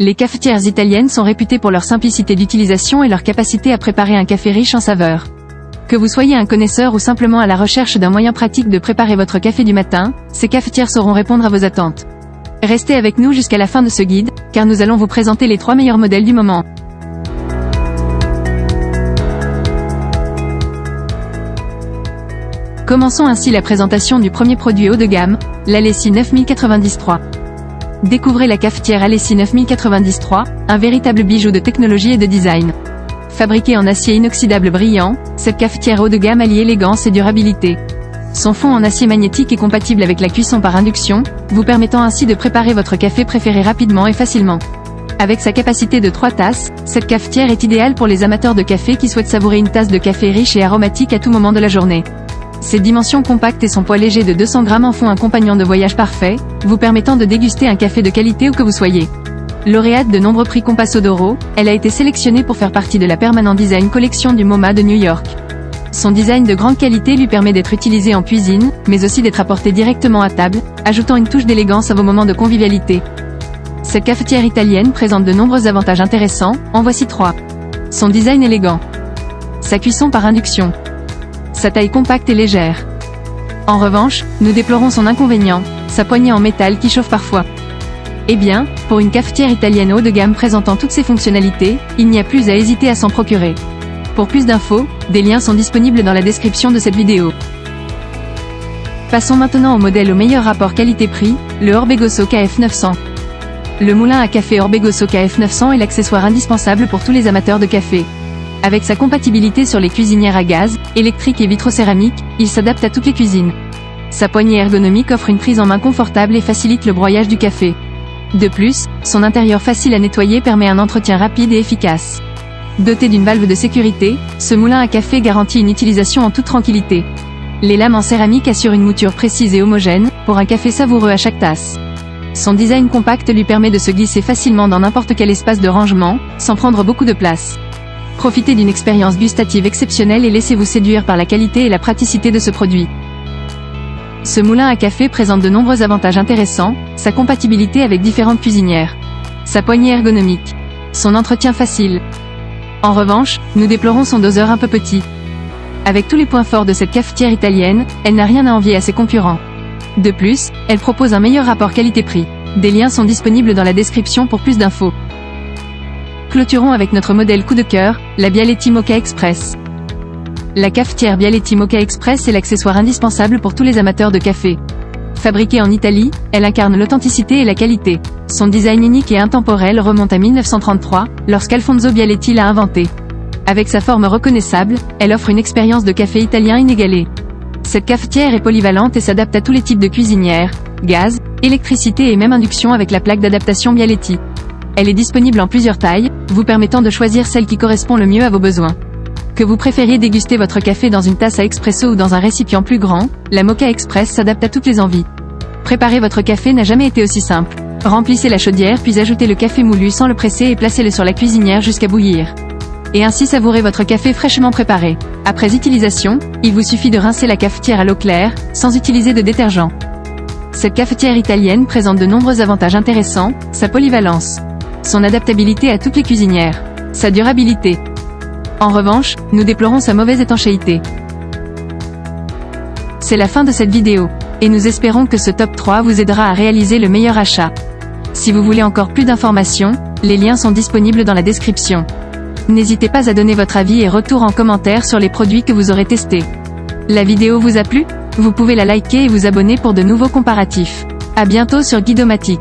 Les cafetières italiennes sont réputées pour leur simplicité d'utilisation et leur capacité à préparer un café riche en saveurs. Que vous soyez un connaisseur ou simplement à la recherche d'un moyen pratique de préparer votre café du matin, ces cafetières sauront répondre à vos attentes. Restez avec nous jusqu'à la fin de ce guide, car nous allons vous présenter les 3 meilleurs modèles du moment. Commençons ainsi la présentation du premier produit haut de gamme, l'Alessi 9093. Découvrez la cafetière Alessi 9093, un véritable bijou de technologie et de design. Fabriquée en acier inoxydable brillant, cette cafetière haut de gamme allie élégance et durabilité. Son fond en acier magnétique est compatible avec la cuisson par induction, vous permettant ainsi de préparer votre café préféré rapidement et facilement. Avec sa capacité de 3 tasses, cette cafetière est idéale pour les amateurs de café qui souhaitent savourer une tasse de café riche et aromatique à tout moment de la journée. Ses dimensions compactes et son poids léger de 200 grammes en font un compagnon de voyage parfait, vous permettant de déguster un café de qualité où que vous soyez. Lauréate de nombreux prix Compasso d'Oro, elle a été sélectionnée pour faire partie de la Permanent Design Collection du MoMA de New York. Son design de grande qualité lui permet d'être utilisé en cuisine, mais aussi d'être apporté directement à table, ajoutant une touche d'élégance à vos moments de convivialité. Cette cafetière italienne présente de nombreux avantages intéressants, en voici 3. Son design élégant. Sa cuisson par induction. Sa taille compacte et légère. En revanche, nous déplorons son inconvénient, sa poignée en métal qui chauffe parfois. Eh bien, pour une cafetière italienne haut de gamme présentant toutes ses fonctionnalités, il n'y a plus à hésiter à s'en procurer. Pour plus d'infos, des liens sont disponibles dans la description de cette vidéo. Passons maintenant au modèle au meilleur rapport qualité-prix, le Orbegoso KF900. Le moulin à café Orbegoso KF900 est l'accessoire indispensable pour tous les amateurs de café. Avec sa compatibilité sur les cuisinières à gaz, électrique et vitrocéramique, il s'adapte à toutes les cuisines. Sa poignée ergonomique offre une prise en main confortable et facilite le broyage du café. De plus, son intérieur facile à nettoyer permet un entretien rapide et efficace. Doté d'une valve de sécurité, ce moulin à café garantit une utilisation en toute tranquillité. Les lames en céramique assurent une mouture précise et homogène, pour un café savoureux à chaque tasse. Son design compact lui permet de se glisser facilement dans n'importe quel espace de rangement, sans prendre beaucoup de place. Profitez d'une expérience gustative exceptionnelle et laissez-vous séduire par la qualité et la praticité de ce produit. Ce moulin à café présente de nombreux avantages intéressants, sa compatibilité avec différentes cuisinières, sa poignée ergonomique, son entretien facile. En revanche, nous déplorons son doseur un peu petit. Avec tous les points forts de cette cafetière italienne, elle n'a rien à envier à ses concurrents. De plus, elle propose un meilleur rapport qualité-prix. Des liens sont disponibles dans la description pour plus d'infos. Clôturons avec notre modèle coup de cœur, la Bialetti Moka Express. La cafetière Bialetti Moka Express est l'accessoire indispensable pour tous les amateurs de café. Fabriquée en Italie, elle incarne l'authenticité et la qualité. Son design unique et intemporel remonte à 1933, lorsqu'Alfonso Bialetti l'a inventée. Avec sa forme reconnaissable, elle offre une expérience de café italien inégalée. Cette cafetière est polyvalente et s'adapte à tous les types de cuisinières, gaz, électricité et même induction avec la plaque d'adaptation Bialetti. Elle est disponible en plusieurs tailles, vous permettant de choisir celle qui correspond le mieux à vos besoins. Que vous préfériez déguster votre café dans une tasse à expresso ou dans un récipient plus grand, la Moka Express s'adapte à toutes les envies. Préparer votre café n'a jamais été aussi simple. Remplissez la chaudière puis ajoutez le café moulu sans le presser et placez-le sur la cuisinière jusqu'à bouillir. Et ainsi savourez votre café fraîchement préparé. Après utilisation, il vous suffit de rincer la cafetière à l'eau claire, sans utiliser de détergent. Cette cafetière italienne présente de nombreux avantages intéressants, sa polyvalence, son adaptabilité à toutes les cuisinières, sa durabilité. En revanche, nous déplorons sa mauvaise étanchéité. C'est la fin de cette vidéo, et nous espérons que ce top 3 vous aidera à réaliser le meilleur achat. Si vous voulez encore plus d'informations, les liens sont disponibles dans la description. N'hésitez pas à donner votre avis et retour en commentaire sur les produits que vous aurez testés. La vidéo vous a plu? Vous pouvez la liker et vous abonner pour de nouveaux comparatifs. À bientôt sur Guidomatic.